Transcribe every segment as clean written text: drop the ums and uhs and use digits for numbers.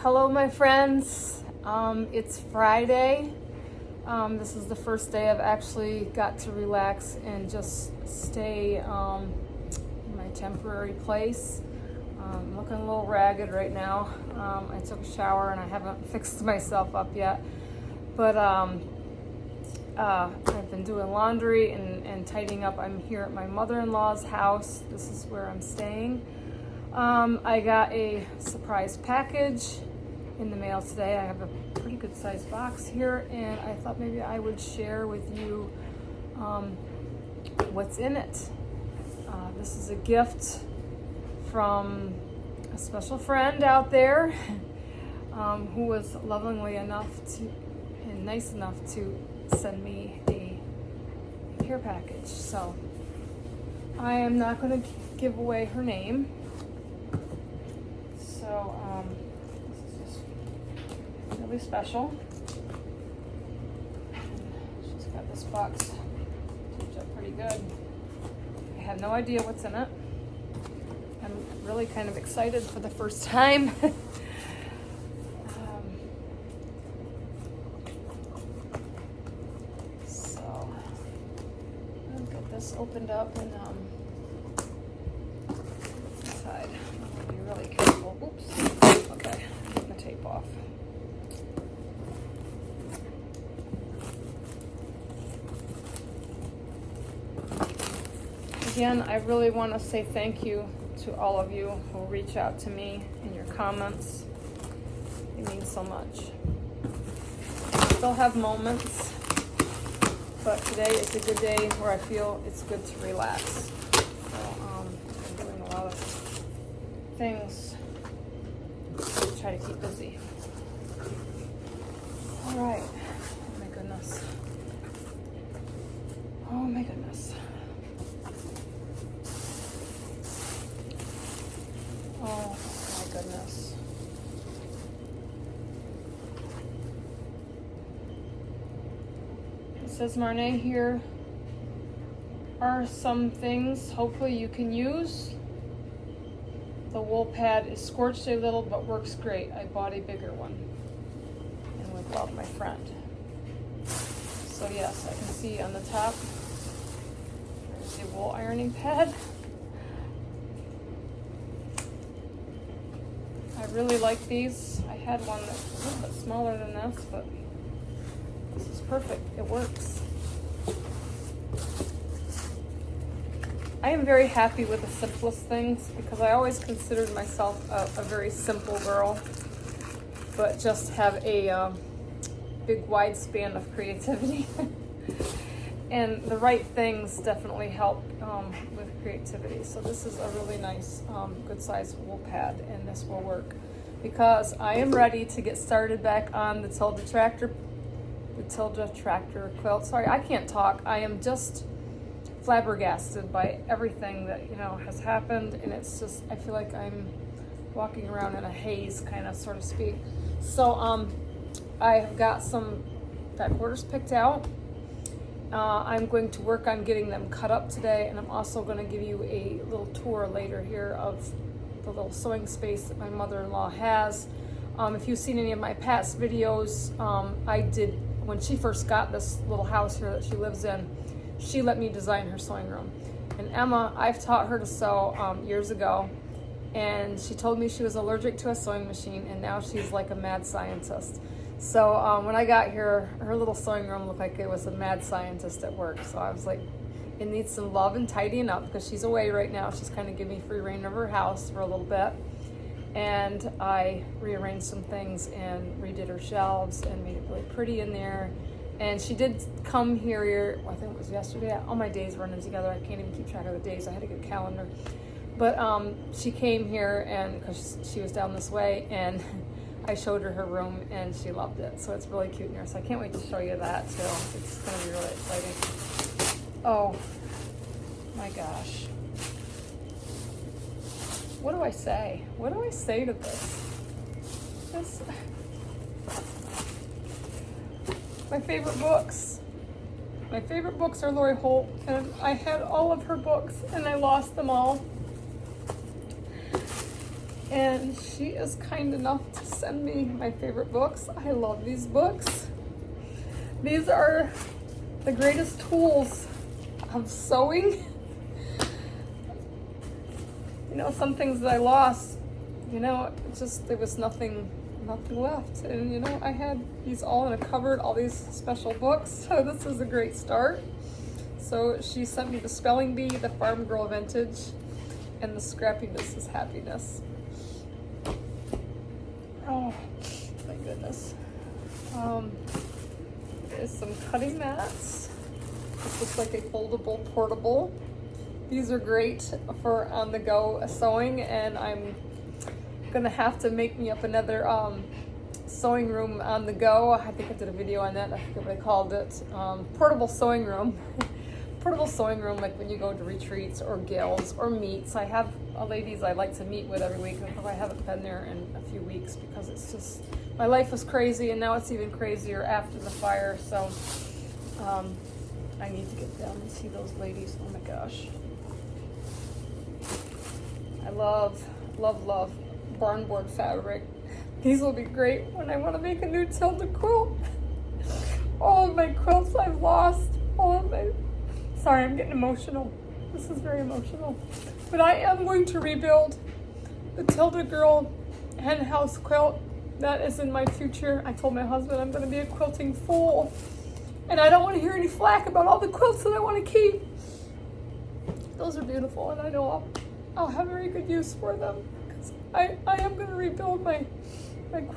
Hello, my friends. It's Friday. This is the first day I've actually got to relax and just stay in my temporary place. I'm looking a little ragged right now. I took a shower and I haven't fixed myself up yet. But I've been doing laundry and tidying up. I'm here at my mother-in-law's house. This is where I'm staying. I got a surprise package in the mail today. I have a pretty good sized box here, and I thought maybe I would share with you what's in it. This is a gift from a special friend out there who was lovingly enough to and nice enough to send me a care package. So I am not going to give away her name. So this is just really special. She's got this box taped up pretty good. I have no idea what's in it. I'm really kind of excited for the first time. So I'll get this opened up and inside. I'll be really careful. Oops. Okay, I'm getting the tape off. Again, I really want to say thank you to all of you who reach out to me in your comments. It means so much. I still have moments, but today is a good day where I feel it's good to relax. So I'm doing a lot of things to try to keep busy. All right. Oh my goodness. Oh my goodness. Oh my goodness. It says, Marne, here are some things hopefully you can use. The wool pad is scorched a little but works great. I bought a bigger one. And with love, my friend. So yes, I can see on the top there's a wool ironing pad. I really like these. I had one that's a little bit smaller than this, but this is perfect. It works. I am very happy with the simplest things because I always considered myself a very simple girl, but just have a big wide span of creativity. And the right things definitely help with creativity. So this is a really nice, good size wool pad, and this will work because I am ready to get started back on the Tilda tractor quilt. Sorry, I can't talk. I am just flabbergasted by everything that has happened, and it's just I feel like I'm walking around in a haze, kind of, so to speak. So I have got some back orders picked out. I'm going to work on getting them cut up today, and I'm also going to give you a little tour later here of the little sewing space that my mother-in-law has. If you've seen any of my past videos, I did, when she first got this little house here that she lives in, she let me design her sewing room. And Emma, I've taught her to sew years ago, and she told me she was allergic to a sewing machine, and now she's like a mad scientist. So when I got here, her little sewing room looked like it was a mad scientist at work. So I was like, it needs some love and tidying up because she's away right now. She's kind of giving me free reign of her house for a little bit. And I rearranged some things and redid her shelves and made it really pretty in there. And she did come here, I think it was yesterday. All my days running together. I can't even keep track of the days. I had to get a calendar. But she came here and because she was down this way, and I showed her room and she loved it. So it's really cute in here. So I can't wait to show you that too. It's going to be really exciting. Oh my gosh. What do I say? What do I say to this? My favorite books. My favorite books are Lori Holt, and I had all of her books and I lost them all. And she is kind enough to send me my favorite books. I love these books. These are the greatest tools of sewing. You know, some things that I lost, you know, just there was nothing left. And you know, I had these all in a cupboard, all these special books. So this is a great start. So she sent me the Spelling Bee, the Farm Girl Vintage, and the Scrappiness is Happiness. Oh my goodness. There's some cutting mats. This looks like a foldable portable. These are great for on-the-go sewing, and I'm gonna have to make me up another sewing room on the go. I think I did a video on that. I forget what I called it. Portable sewing room. Portable sewing room, like when you go to retreats or guilds or meets. I have ladies I like to meet with every week, and I haven't been there in a few weeks because it's just, my life was crazy, and now it's even crazier after the fire. So I need to get down and see those ladies. Oh my gosh. I love barn board fabric. These will be great when I want to make a new Tilda quilt. All of my quilts I've lost. Sorry, I'm getting emotional. This is very emotional. But I am going to rebuild the Tilda Girl hen house quilt. That is in my future. I told my husband I'm going to be a quilting fool. And I don't want to hear any flack about all the quilts that I want to keep. Those are beautiful, and I know I'll have very good use for them. Because I am going to rebuild my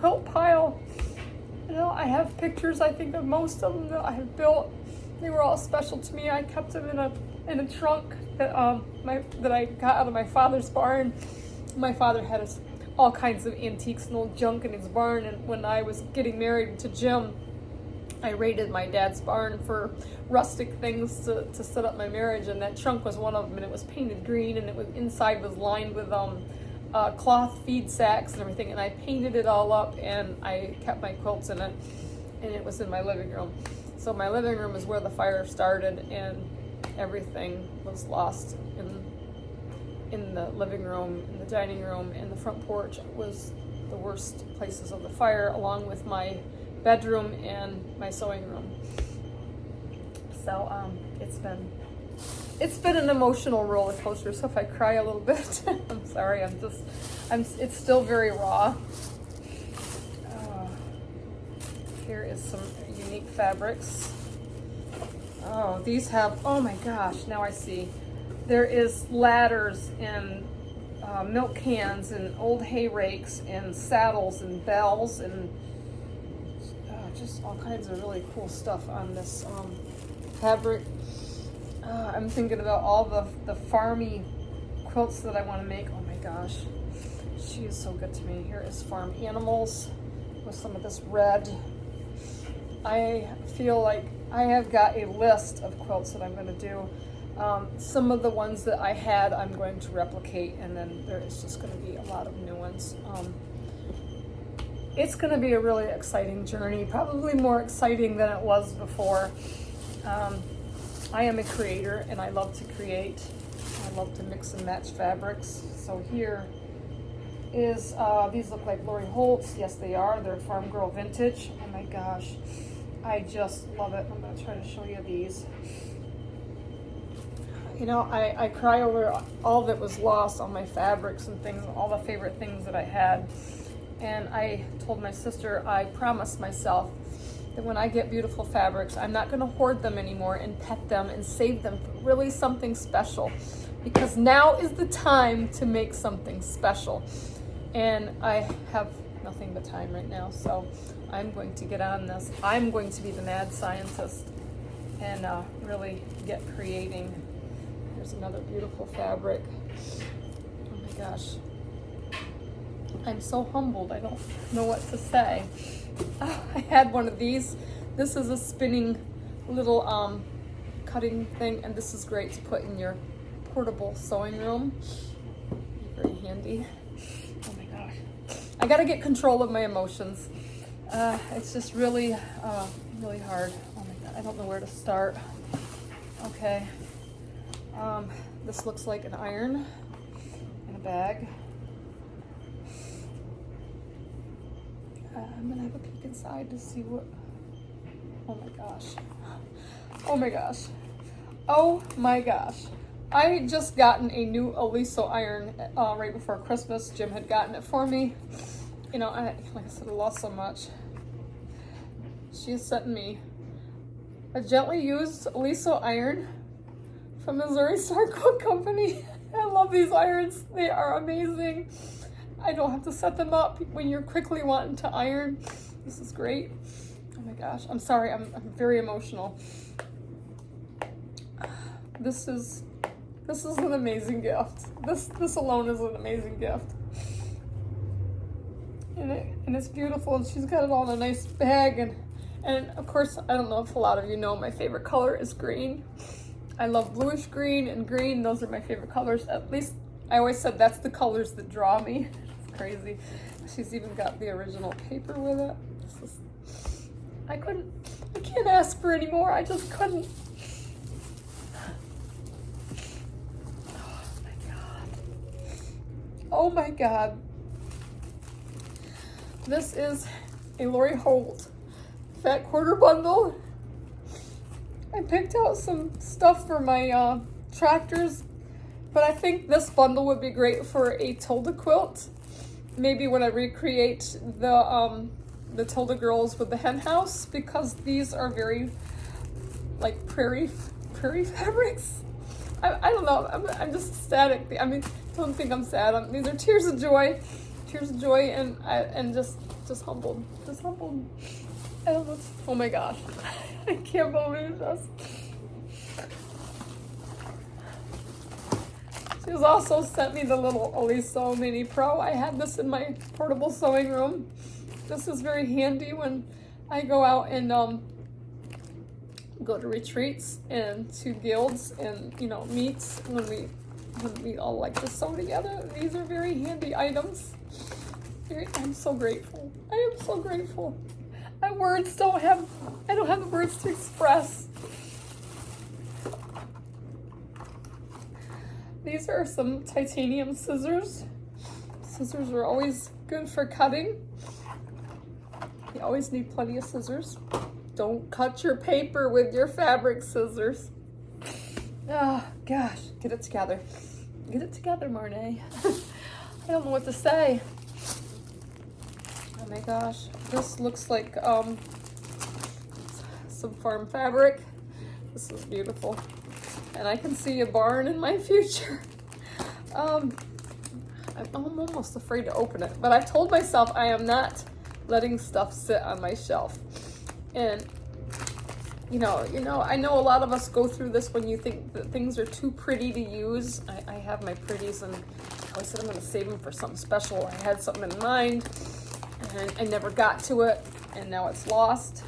quilt pile. You know, I have pictures, I think, of most of them that I have built. They were all special to me. I kept them in a trunk that I got out of my father's barn. My father had all kinds of antiques and old junk in his barn, and when I was getting married to Jim, I raided my dad's barn for rustic things to set up my marriage, and that trunk was one of them, and it was painted green, and it was inside was lined with cloth feed sacks and everything, and I painted it all up, and I kept my quilts in it, and it was in my living room. So my living room is where the fire started, and everything was lost in the living room, in the dining room, and the front porch was the worst places of the fire, along with my bedroom and my sewing room. So it's been an emotional roller coaster. So if I cry a little bit, I'm sorry. It's still very raw. Here is some unique fabrics. Oh, these have, oh my gosh, now I see. There is ladders and milk cans and old hay rakes and saddles and bells and just all kinds of really cool stuff on this fabric. I'm thinking about all the farmy quilts that I want to make. Oh my gosh, she is so good to me. Here is farm animals with some of this red. I feel like I have got a list of quilts that I'm going to do. Some of the ones that I had I'm going to replicate, and then there is just going to be a lot of new ones. It's going to be a really exciting journey, probably more exciting than it was before. I am a creator, and I love to create. I love to mix and match fabrics. So here is, these look like Lori Holt's. Yes, they are. They're Farm Girl Vintage. Oh my gosh. I just love it. I'm going to try to show you these. You know, I cry over all that was lost, all my fabrics and things, all the favorite things that I had. And I told my sister, I promised myself that when I get beautiful fabrics, I'm not going to hoard them anymore and pet them and save them for really something special. Because now is the time to make something special. And I have nothing but time right now, so I'm going to get on this. I'm going to be the mad scientist and really get creating. Here's another beautiful fabric. Oh my gosh. I'm so humbled. I don't know what to say. Oh, I had one of these. This is a spinning little cutting thing, and this is great to put in your portable sewing room. Very handy. Oh my gosh. I gotta get control of my emotions. It's just really, really hard. Oh my God, I don't know where to start. Okay. This looks like an iron in a bag. I'm gonna have a peek inside to see what, oh my gosh. Oh my gosh. Oh my gosh. I just gotten a new Aliso iron right before Christmas. Jim had gotten it for me. You know, like I said, I lost so much. She sent me a gently used Aliso iron from Missouri Star Quilt Company. I love these irons. They are amazing. I don't have to set them up when you're quickly wanting to iron. This is great. Oh my gosh. I'm sorry. I'm very emotional. This is an amazing gift. This alone is an amazing gift. And it's beautiful, and she's got it all in a nice bag, and of course, I don't know if a lot of you know, my favorite color is green. I love bluish green and green. Those are my favorite colors. At least I always said that's the colors that draw me. It's crazy. She's even got the original paper with it. I can't ask for any more. I just couldn't. Oh my God. This is a Lori Holt Fat Quarter Bundle. I picked out some stuff for my tractors, but I think this bundle would be great for a Tilda quilt. Maybe when I recreate the Tilda girls with the hen house, because these are very like prairie fabrics. I don't know. I'm just ecstatic. I mean, don't think I'm sad. These are tears of joy, and just humbled, I don't know. Oh my gosh, I can't believe this. She's also sent me the little Aliso Mini Pro. I had this in my portable sewing room. This is very handy when I go out and go to retreats and to guilds and, you know, meets when we all like to sew together. These are very handy items. I'm so grateful. I am so grateful. I don't have the words to express. These are some titanium scissors. Scissors are always good for cutting. You always need plenty of scissors. Don't cut your paper with your fabric scissors. Oh gosh, get it together. Get it together, Marnay. I don't know what to say. Oh my gosh, this looks like some farm fabric. This is beautiful. And I can see a barn in my future. I'm almost afraid to open it, but I told myself I am not letting stuff sit on my shelf. And you know, I know a lot of us go through this when you think that things are too pretty to use. I have my pretties, and I said I'm going to save them for something special. I had something in mind, and I never got to it, and now it's lost.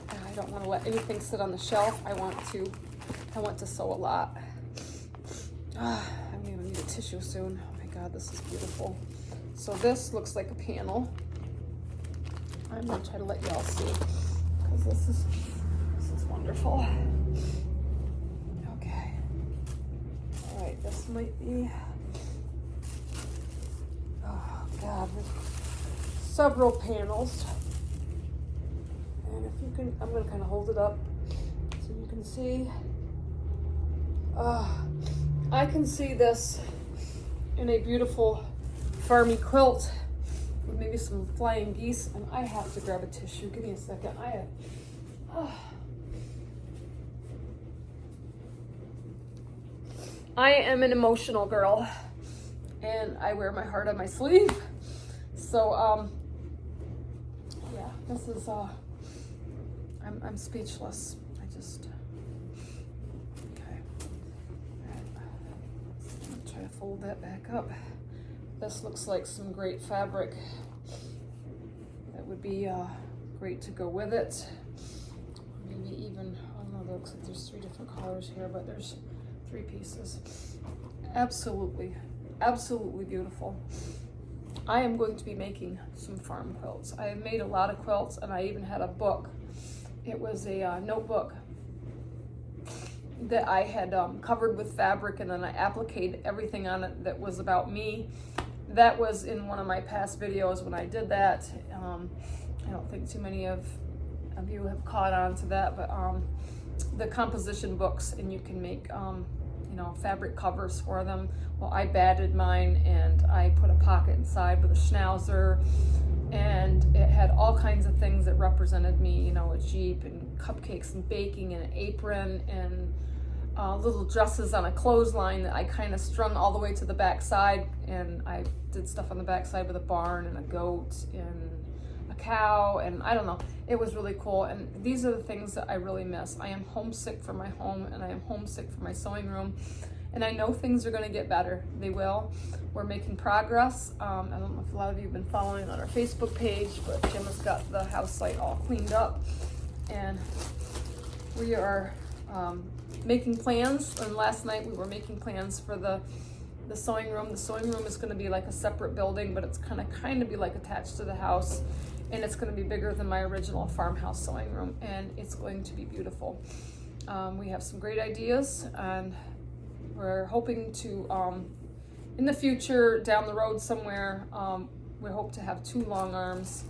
And I don't want to let anything sit on the shelf. I want to sew a lot. I'm going to need a tissue soon. Oh my God, this is beautiful. So this looks like a panel. I'm going to try to let y'all see, because this is wonderful. Okay. All right, this might be, oh God, there's several panels. And if you can, I'm going to kind of hold it up so you can see. I can see this in a beautiful farmy quilt with maybe some flying geese, and I have to grab a tissue. Give me a second. I am an emotional girl, and I wear my heart on my sleeve. So, yeah, this is, I'm speechless. Okay. I'll try to fold that back up. This looks like some great fabric that would be great to go with it. Maybe even, I don't know, it looks like there's 3 different colors here, but there's 3 pieces. Absolutely, absolutely beautiful. I am going to be making some farm quilts. I have made a lot of quilts, and I even had a book. It was a notebook that I had covered with fabric, and then I appliqued everything on it that was about me. that was in one of my past videos when I did that. I don't think too many of you have caught on to that, but the composition books, and you can make you know, fabric covers for them. Well, I batted mine and I put a pocket inside with a schnauzer, and it had all kinds of things that represented me, you know, a Jeep and cupcakes and baking and an apron and little dresses on a clothesline that I kind of strung all the way to the back side, and I did stuff on the back side with a barn and a goat and a cow, and I don't know, it was really cool. And these are the things that I really miss. I am homesick for my home, and I am homesick for my sewing room, and I know things are going to get better. They will. We're making progress. I don't know if a lot of you have been following on our Facebook page, but Jim has got the house site all cleaned up, and we are making plans. And last night we were making plans for the sewing room. The sewing room is going to be like a separate building, but it's going to kind of be like attached to the house, and it's going to be bigger than my original farmhouse sewing room, and it's going to be beautiful. We have some great ideas, and we're hoping to in the future, down the road somewhere, we hope to have 2 long arms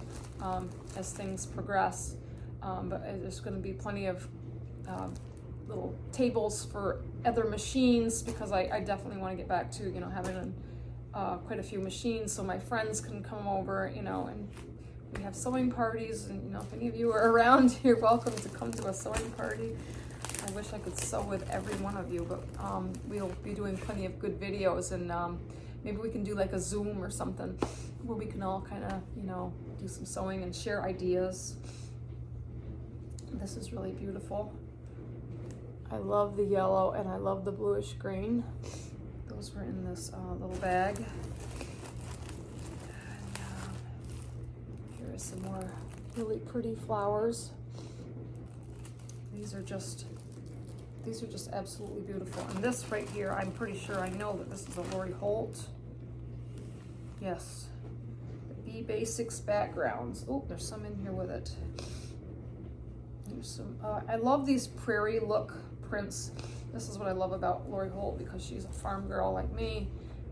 as things progress, but there's going to be plenty of little tables for other machines, because I definitely want to get back to, you know, having quite a few machines so my friends can come over, you know, and we have sewing parties, and, you know, if any of you are around, you're welcome to come to a sewing party. I wish I could sew with every one of you, but we'll be doing plenty of good videos, and maybe we can do like a Zoom or something where we can all kind of, you know, do some sewing and share ideas. This is really beautiful. I love the yellow, and I love the bluish green. Those were in this little bag. And, here is some more really pretty flowers. These are just absolutely beautiful. And this right here, I'm pretty sure I know that this is a Lori Holt. Yes. The Bee Basics backgrounds. Oh, there's some in here with it. There's some, I love these prairie look prints. This is what I love about Lori Holt, because she's a farm girl like me.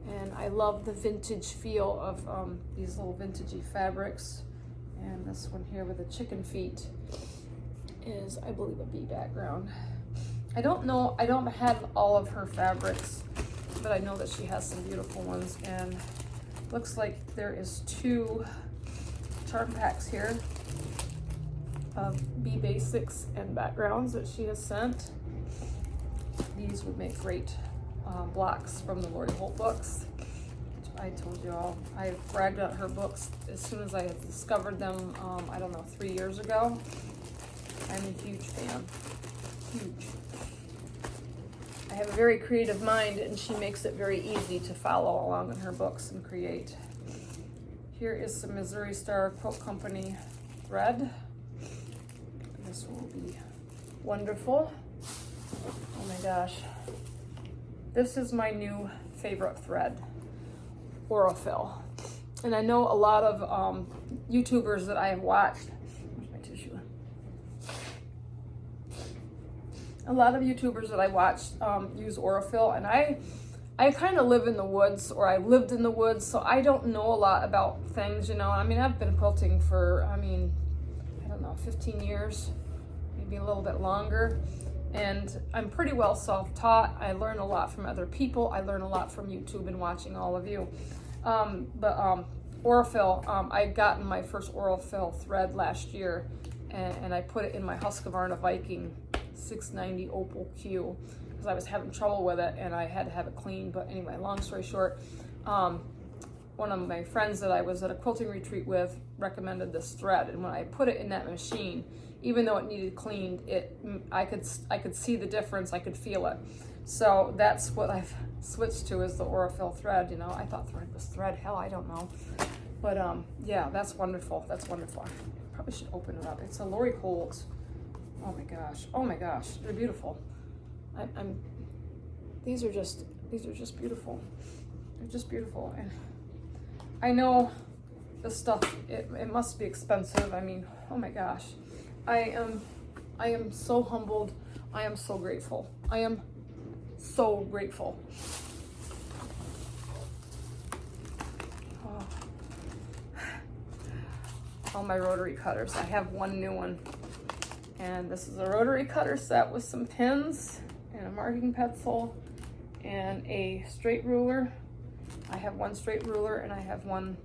And I love the vintage feel of these little vintagey fabrics. And this one here with the chicken feet is, I believe, a bee background. I don't know, I don't have all of her fabrics, but I know that she has some beautiful ones, and looks like there is 2 charm packs here of Bee Basics and backgrounds that she has sent. These would make great blocks from the Lori Holt books. I told you all, I bragged about her books as soon as I had discovered them, I don't know, 3 years ago. I'm a huge fan, huge. I have a very creative mind, and she makes it very easy to follow along in her books and create. Here is some Missouri Star Quilt Company thread. This will be wonderful. Oh my gosh. This is my new favorite thread, Aurifil. And I know a lot of YouTubers that I have watched, where's my tissue? A lot of YouTubers that I watched use Aurifil, and I kind of live in the woods, or I lived in the woods, so I don't know a lot about things, you know. I mean, I've been quilting for, I don't know, 15 years, maybe a little bit longer, and I'm pretty well self-taught. I learn a lot from other people. I learn a lot from YouTube and watching all of you. Aurifil, I'd gotten my first Aurifil thread last year, and I put it in my Husqvarna Viking 690 Opal Q, because I was having trouble with it and I had to have it cleaned. But anyway, long story short, one of my friends that I was at a quilting retreat with recommended this thread, and when I put it in that machine, even though it needed cleaned, I could see the difference. I could feel it. So that's what I've switched to, is the Aurifil thread. You know, I thought thread was thread. Hell, I don't know. But yeah, that's wonderful. That's wonderful. I probably should open it up. It's a Lori Holt. Oh my gosh. Oh my gosh. They're beautiful. These are just beautiful. They're just beautiful. And I know this stuff, it must be expensive. I mean, oh my gosh. I am so humbled. I am so grateful. I am so grateful. all my rotary cutters. I have one new one. And this is a rotary cutter set with some pins and a marking pencil and a straight ruler. I have one straight ruler and I have one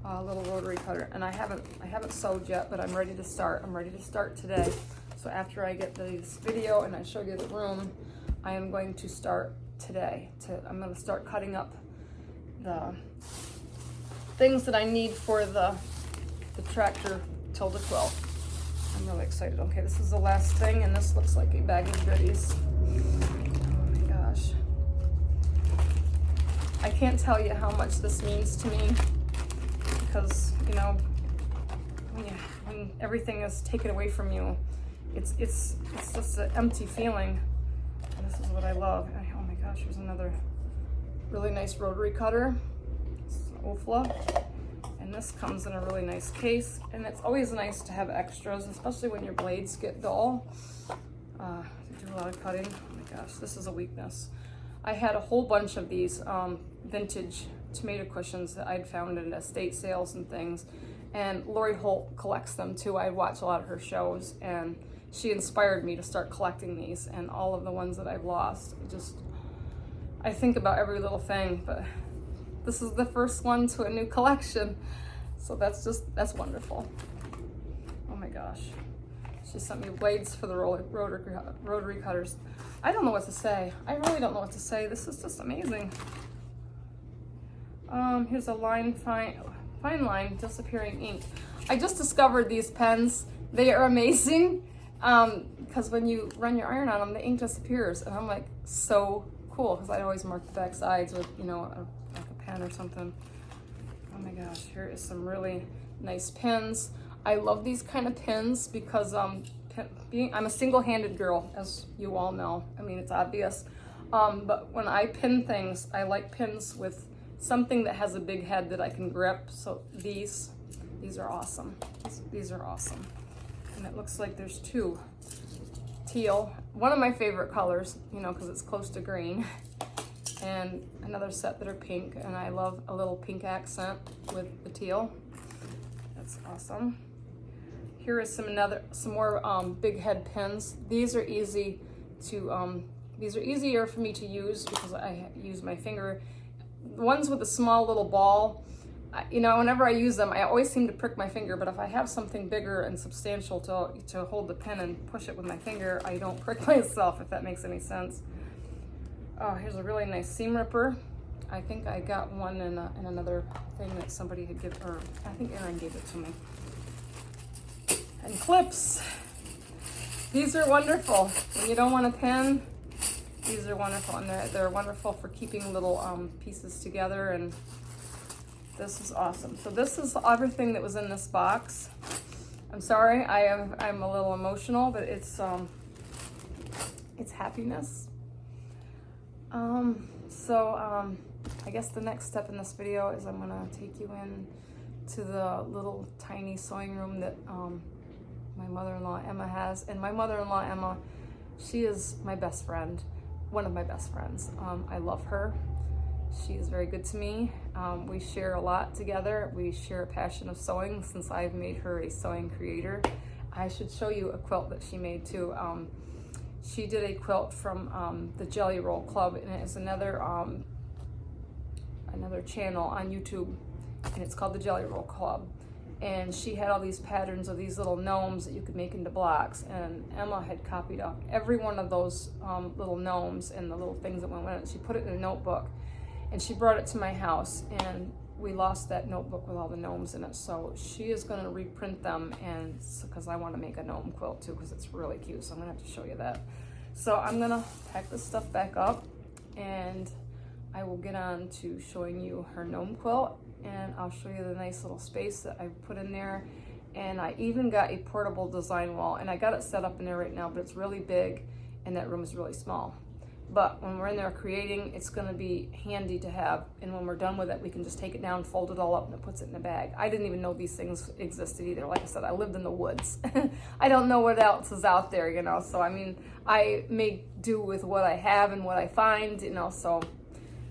little rotary cutter. And I haven't sewed yet, but I'm ready to start. I'm ready to start today. So after I get this video and I show you the room, I am going to start today. I'm going to start cutting up the things that I need for the tractor tilde quilt. I'm really excited. Okay, this is the last thing, and this looks like a bag of goodies. Oh my gosh. I can't tell you how much this means to me, because, you know, when everything is taken away from you, it's just an empty feeling. And this is what I love. Oh my gosh, here's another really nice rotary cutter. It's an Ofla. And this comes in a really nice case. And it's always nice to have extras, especially when your blades get dull. To do a lot of cutting. Oh my gosh, this is a weakness. I had a whole bunch of these vintage tomato cushions that I'd found in estate sales and things. And Lori Holt collects them too. I watch a lot of her shows, and she inspired me to start collecting these, and all of the ones that I've lost. I think about every little thing, but this is the first one to a new collection. So that's wonderful. Oh my gosh. She sent me blades for the rotary cutters. I don't know what to say. I really don't know what to say. This is just amazing. Here's a fine line disappearing ink. I just discovered these pens. They are amazing. Because when you run your iron on them, the ink disappears, and I'm like, so cool, because I always mark the back sides with, you know, like a pen or something. Oh my gosh, here is some really nice pins. I love these kind of pins because I'm a single-handed girl, as you all know. I mean, it's obvious. But when I pin things, I like pins with something that has a big head that I can grip. So these are awesome. These are awesome. And it looks like there's two. Teal, one of my favorite colors, you know, because it's close to green. And another set that are pink, and I love a little pink accent with the teal. That's awesome. Here is some more big head pins. These are easy to, these are easier for me to use because I use my finger. The ones with the small little ball, you know, whenever I use them, I always seem to prick my finger, but if I have something bigger and substantial to hold the pen and push it with my finger, I don't prick myself, if that makes any sense. Oh, here's a really nice seam ripper. I think I got one in another thing that somebody had given, or I think Erin gave it to me. And clips. These are wonderful. When you don't want a pen, these are wonderful, and they're wonderful for keeping little pieces together, and this is awesome. So this is everything that was in this box. I'm sorry, I'm a little emotional, but it's happiness. I guess the next step in this video is I'm gonna take you in to the little tiny sewing room that my mother-in-law Emma has. And my mother-in-law Emma, she is my best friend, one of my best friends. I love her. She is very good to me. We share a lot together. We share a passion of sewing since I've made her a sewing creator. I should show you a quilt that she made too. She did a quilt from the Jelly Roll Club, and it is another channel on YouTube, and it's called the Jelly Roll Club. And she had all these patterns of these little gnomes that you could make into blocks, and Emma had copied up every one of those little gnomes and the little things that went with it. She put it in a notebook, and she brought it to my house, and we lost that notebook with all the gnomes in it. So she is going to reprint them, and because I want to make a gnome quilt too, because it's really cute. So I'm going to have to show you that. So I'm going to pack this stuff back up, and I will get on to showing you her gnome quilt, and I'll show you the nice little space that I put in there. And I even got a portable design wall, and I got it set up in there right now, but it's really big and that room is really small. But when we're in there creating, it's going to be handy to have, and when we're done with it, we can just take it down, fold it all up, and it puts it in a bag. I didn't even know these things existed either. Like I said, I lived in the woods. I don't know what else is out there, you know, so I mean, I make do with what I have and what I find, you know, so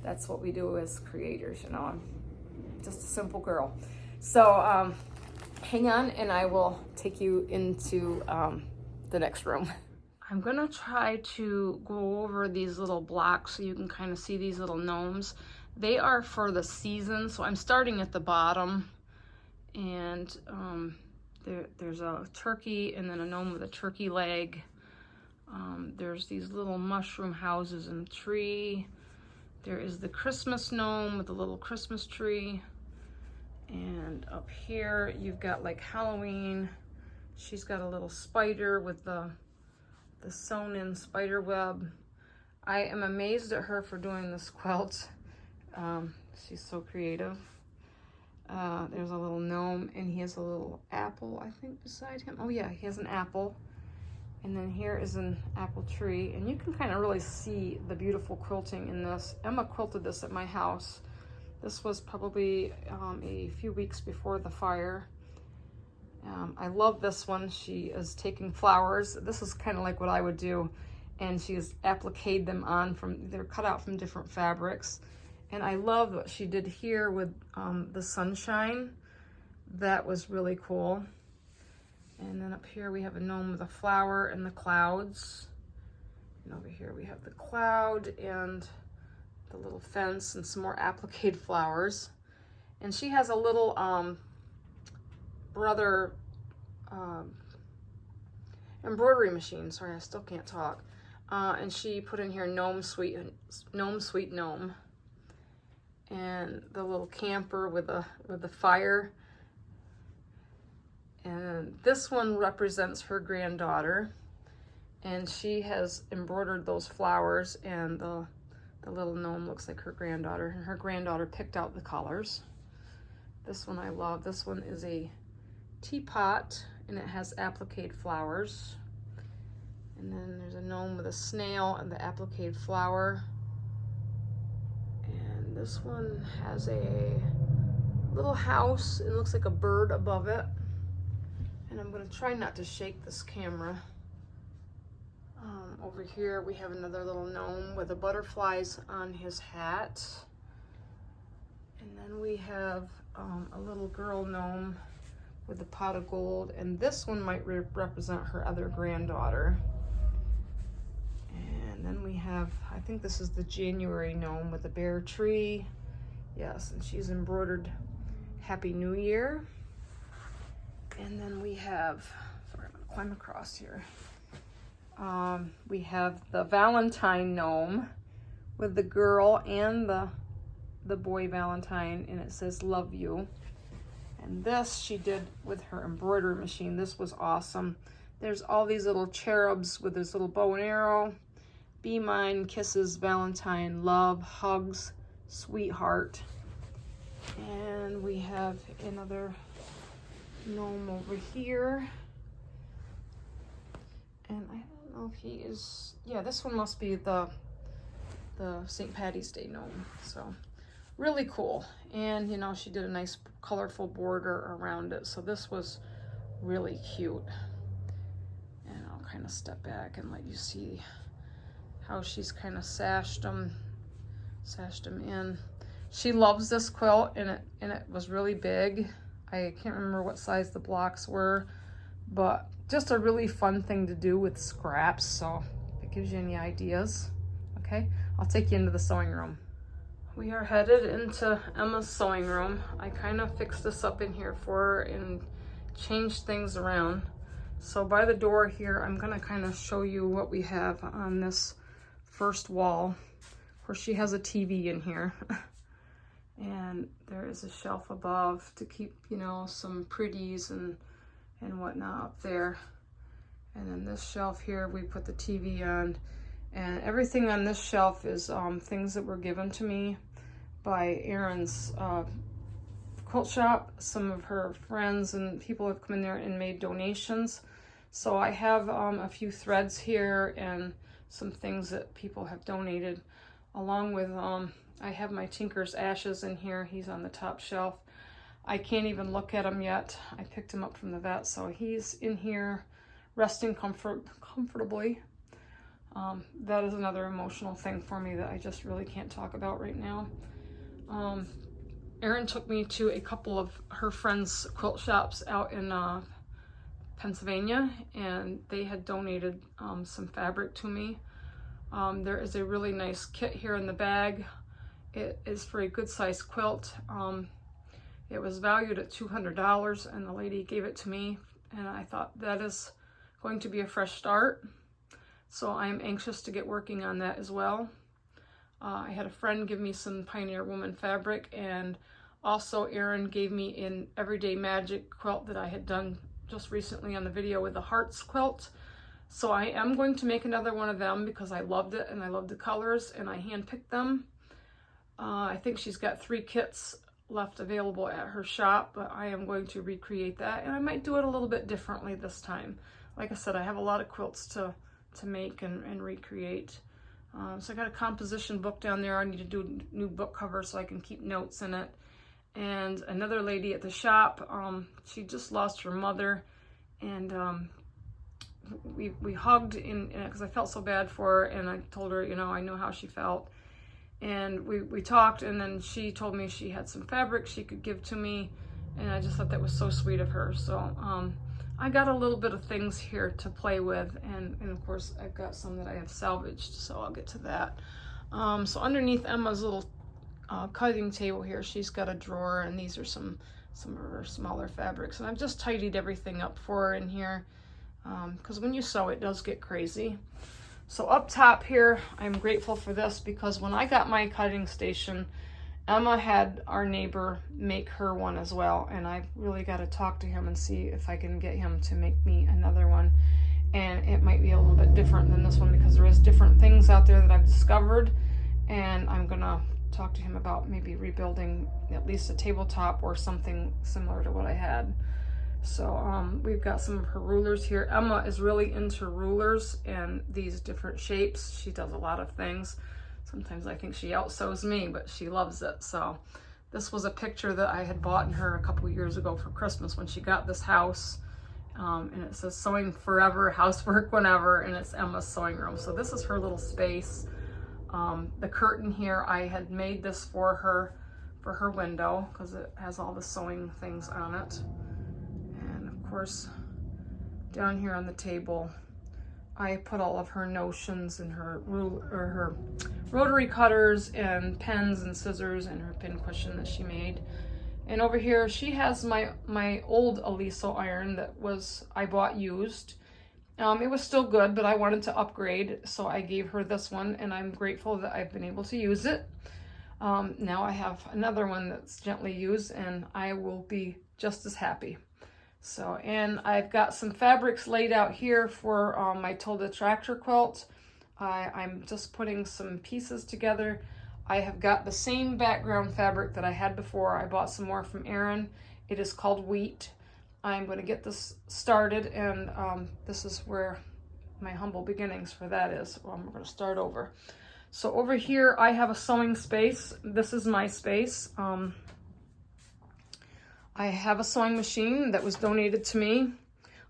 that's what we do as creators, you know. I'm just a simple girl. So hang on and I will take you into the next room. I'm gonna try to go over these little blocks so you can kind of see these little gnomes. They are for the season, so I'm starting at the bottom, and there's a turkey and then a gnome with a turkey leg. There's these little mushroom houses in the tree. There is the Christmas gnome with a little Christmas tree. And up here you've got like Halloween. She's got a little spider with the sewn in spider web. I am amazed at her for doing this quilt. She's so creative. There's a little gnome and he has a little apple, I think, beside him. Oh yeah, he has an apple. And then here is an apple tree. And you can kind of really see the beautiful quilting in this. Emma quilted this at my house. This was probably a few weeks before the fire. I love this one. She is taking flowers. This is kind of like what I would do. And she has appliqued them on they're cut out from different fabrics. And I love what she did here with the sunshine. That was really cool. And then up here we have a gnome with a flower and the clouds. And over here we have the cloud and the little fence and some more appliqued flowers. And she has a little brother embroidery machine. Sorry, I still can't talk. And she put in here gnome sweet gnome, and the little camper with the fire. And this one represents her granddaughter, and she has embroidered those flowers, and the little gnome looks like her granddaughter, and her granddaughter picked out the colors. This one I love. This one is a teapot, and it has appliqued flowers. And then there's a gnome with a snail and the appliqued flower. And this one has a little house. It looks like a bird above it. And I'm going to try not to shake this camera. Over here we have another little gnome with the butterflies on his hat. And then we have a little girl gnome with a pot of gold. And this one might represent her other granddaughter. And then we have, I think this is the January gnome with the bear tree. Yes, and she's embroidered Happy New Year. And then we have, sorry, I'm gonna climb across here. We have the Valentine gnome with the girl and the boy Valentine, and it says love you. And this she did with her embroidery machine. This was awesome. There's all these little cherubs with this little bow and arrow. Be mine, kisses, Valentine, love, hugs, sweetheart. And we have another gnome over here. And I don't know if he is, yeah, this one must be the St. Patty's Day gnome. So really cool. And you know, she did a nice colorful border around it. So this was really cute. And I'll kind of step back and let you see how she's kind of sashed them in. She loves this quilt, and it was really big. I can't remember what size the blocks were, but just a really fun thing to do with scraps. So if it gives you any ideas, okay, I'll take you into the sewing room. We are headed into Emma's sewing room. I kind of fixed this up in here for her and changed things around. So by the door here, I'm gonna kind of show you what we have on this first wall. Of course, she has a TV in here. And there is a shelf above to keep, you know, some pretties and whatnot up there. And then this shelf here, we put the TV on. And everything on this shelf is things that were given to me by Erin's quilt shop. Some of her friends and people have come in there and made donations. So I have a few threads here and some things that people have donated, along with I have my Tinker's ashes in here. He's on the top shelf. I can't even look at him yet. I picked him up from the vet, so he's in here resting comfortably. That is another emotional thing for me that I just really can't talk about right now. Erin took me to a couple of her friends' quilt shops out in Pennsylvania, and they had donated some fabric to me. There is a really nice kit here in the bag. It is for a good sized quilt. It was valued at $200, and the lady gave it to me, and I thought that is going to be a fresh start. So I'm anxious to get working on that as well. I had a friend give me some Pioneer Woman fabric, and also Erin gave me an Everyday Magic quilt that I had done just recently on the video with the Hearts quilt. So I am going to make another one of them because I loved it and I loved the colors and I handpicked them. I think she's got 3 kits left available at her shop, but I am going to recreate that, and I might do it a little bit differently this time. Like I said, I have a lot of quilts to make and recreate. So I got a composition book down there. I need to do a new book cover so I can keep notes in it. And another lady at the shop, she just lost her mother, and we hugged because I felt so bad for her, and I told her, you know, I know how she felt. And we talked, and then she told me she had some fabric she could give to me, and I just thought that was so sweet of her. So I got a little bit of things here to play with, and of course I've got some that I have salvaged, so I'll get to that. So underneath Emma's little cutting table here, she's got a drawer, and these are some of her smaller fabrics, and I've just tidied everything up for her in here, because when you sew it does get crazy. So up top here, I'm grateful for this because when I got my cutting station, Emma had our neighbor make her one as well, and I really got to talk to him and see if I can get him to make me another one. And it might be a little bit different than this one because there is different things out there that I've discovered, and I'm gonna talk to him about maybe rebuilding at least a tabletop or something similar to what I had. So we've got some of her rulers here. Emma is really into rulers and these different shapes. She does a lot of things. Sometimes I think she outsews me, but she loves it. So this was a picture that I had bought in her a couple years ago for Christmas when she got this house. And it says sewing forever, housework whenever, and it's Emma's sewing room. So this is her little space. The curtain here, I had made this for her window because it has all the sewing things on it. And of course, down here on the table, I put all of her notions and her rotary cutters and pens and scissors and her pin cushion that she made. And over here, she has my old Aliso iron that I bought used. It was still good, but I wanted to upgrade, so I gave her this one, and I'm grateful that I've been able to use it. Now I have another one that's gently used, and I will be just as happy. So, and I've got some fabrics laid out here for my Tilda tractor quilt. I'm just putting some pieces together. I have got the same background fabric that I had before. I bought some more from Erin. It is called Wheat. I'm going to get this started, and this is where my humble beginnings for that is. Well, I'm going to start over. So over here, I have a sewing space. This is my space. I have a sewing machine that was donated to me.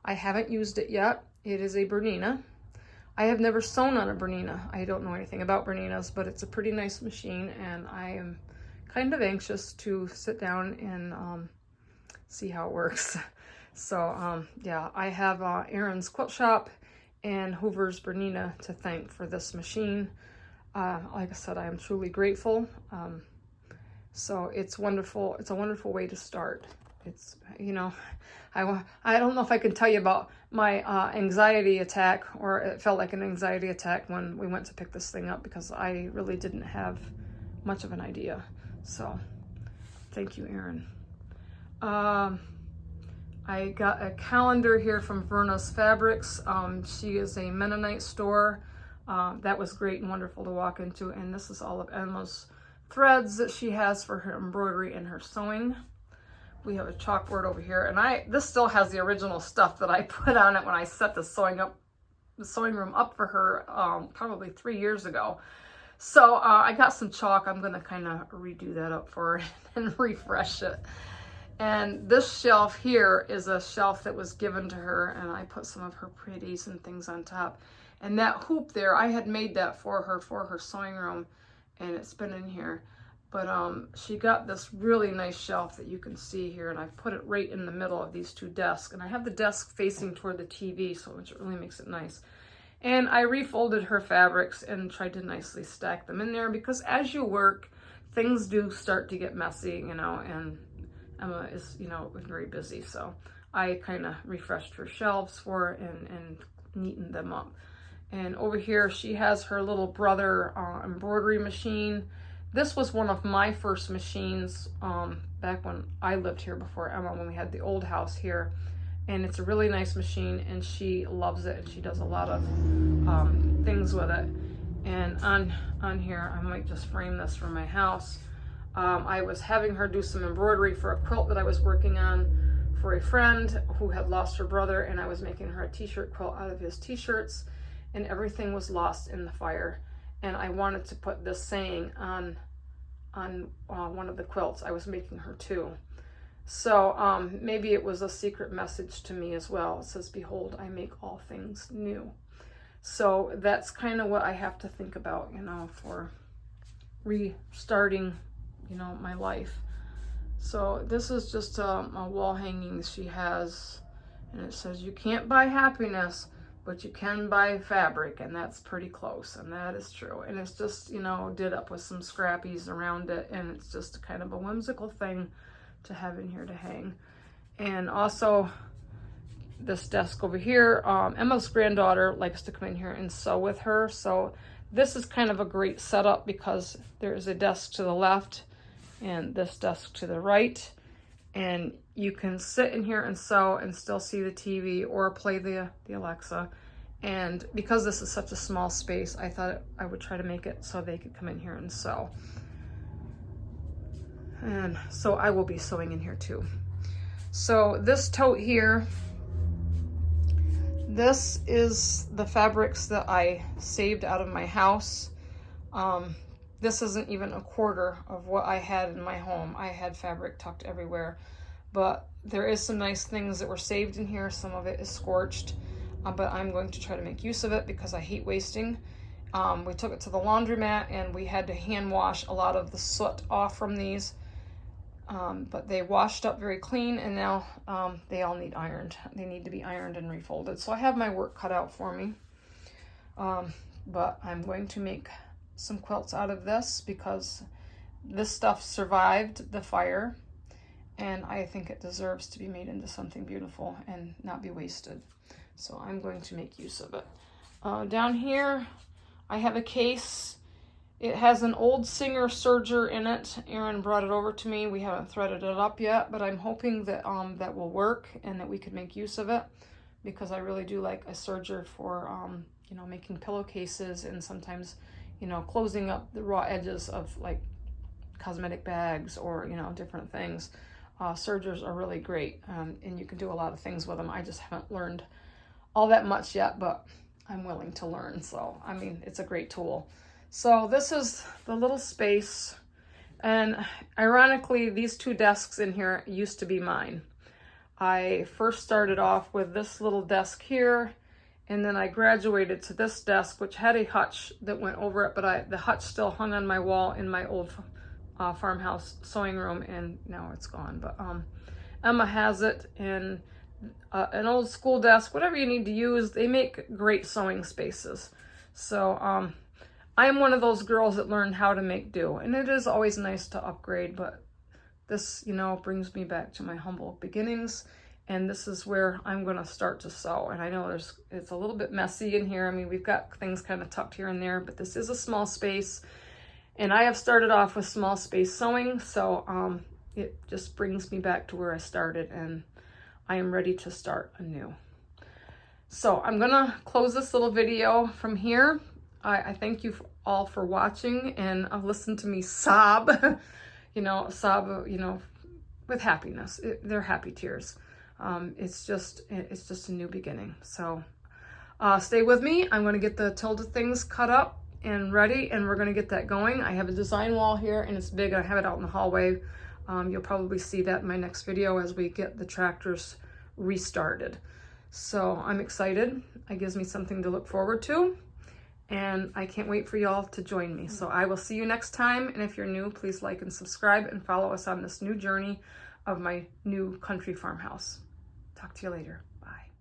I haven't used it yet. It is a Bernina. I have never sewn on a Bernina. I don't know anything about Berninas, but it's a pretty nice machine, and I am kind of anxious to sit down and see how it works. So yeah, I have Erin's Quilt Shop and Hoover's Bernina to thank for this machine. Like I said, I am truly grateful. So it's wonderful. It's a wonderful way to start. It's, you know, I don't know if I can tell you about my anxiety attack, or it felt like an anxiety attack when we went to pick this thing up, because I really didn't have much of an idea. So thank you, Erin. I got a calendar here from Verna's Fabrics. She is a Mennonite store. That was great and wonderful to walk into. And this is all of Emma's threads that she has for her embroidery and her sewing. We have a chalkboard over here, and this still has the original stuff that I put on it when I set the sewing room up for her probably 3 years ago. So I got some chalk. I'm gonna kind of redo that up for her and refresh it. And this shelf here is a shelf that was given to her, and I put some of her pretties and things on top. And that hoop there, I had made that for her sewing room, and it's been in here. But she got this really nice shelf that you can see here, and I've put it right in the middle of these two desks. And I have the desk facing toward the TV, so which really makes it nice. And I refolded her fabrics and tried to nicely stack them in there, because as you work, things do start to get messy, you know, and Emma is, you know, very busy. So I kind of refreshed her shelves for her and neatened them up. And over here, she has her little brother embroidery machine. This was one of my first machines back when I lived here before Emma, when we had the old house here. And it's a really nice machine, and she loves it, and she does a lot of things with it. And on here, I might just frame this for my house. I was having her do some embroidery for a quilt that I was working on for a friend who had lost her brother, and I was making her a t-shirt quilt out of his t-shirts, and everything was lost in the fire. And I wanted to put this saying on one of the quilts. I was making her too. So maybe it was a secret message to me as well. It says, "Behold, I make all things new." So that's kind of what I have to think about, you know, for restarting, you know, my life. So this is just a wall hanging she has, and it says, "You can't buy happiness, but you can buy fabric," and that's pretty close, and that is true. And it's just, you know, did up with some scrappies around it, and it's just kind of a whimsical thing to have in here to hang. And also this desk over here, Emma's granddaughter likes to come in here and sew with her, so this is kind of a great setup, because there is a desk to the left and this desk to the right, and you can sit in here and sew and still see the TV or play the Alexa. And because this is such a small space, I thought I would try to make it so they could come in here and sew. And so I will be sewing in here too. So this tote here, this is the fabrics that I saved out of my house. This isn't even a quarter of what I had in my home. I had fabric tucked everywhere, but there is some nice things that were saved in here. Some of it is scorched, but I'm going to try to make use of it because I hate wasting. We took it to the laundromat, and we had to hand wash a lot of the soot off from these. But they washed up very clean, and now they all need ironed. They need to be ironed and refolded. So I have my work cut out for me. But I'm going to make some quilts out of this, because this stuff survived the fire, and I think it deserves to be made into something beautiful and not be wasted. So I'm going to make use of it. Down here, I have a case. It has an old Singer serger in it. Erin brought it over to me. We haven't threaded it up yet, but I'm hoping that that will work and that we could make use of it, because I really do like a serger for you know, making pillowcases, and sometimes, you know, closing up the raw edges of like cosmetic bags or, you know, different things. Sergers are really great, and you can do a lot of things with them. I just haven't learned all that much yet, but I'm willing to learn. So, I mean, it's a great tool. So this is the little space, and ironically, these two desks in here used to be mine. I first started off with this little desk here, and then I graduated to this desk, which had a hutch that went over it, but the hutch still hung on my wall in my old farmhouse sewing room, and now it's gone. But Emma has it in an old school desk, whatever you need to use. They make great sewing spaces. So I am one of those girls that learned how to make do, and it is always nice to upgrade, but this, you know, brings me back to my humble beginnings, and this is where I'm going to start to sew. And I know it's a little bit messy in here. I mean, we've got things kind of tucked here and there, but this is a small space, and I have started off with small space sewing, so it just brings me back to where I started, and I am ready to start anew. So I'm going to close this little video from here. I thank you all for watching, and listen to me sob, you know, with happiness. They're happy tears. It's just a new beginning. So stay with me. I'm going to get the tilde things cut up and ready, and we're going to get that going. I have a design wall here, and it's big. I have it out in the hallway. You'll probably see that in my next video as we get the tractors restarted. So I'm excited. It gives me something to look forward to. and I can't wait for y'all to join me. So I will see you next time, and if you're new, please like and subscribe and follow us on this new journey of my new country farmhouse. Talk to you later. Bye.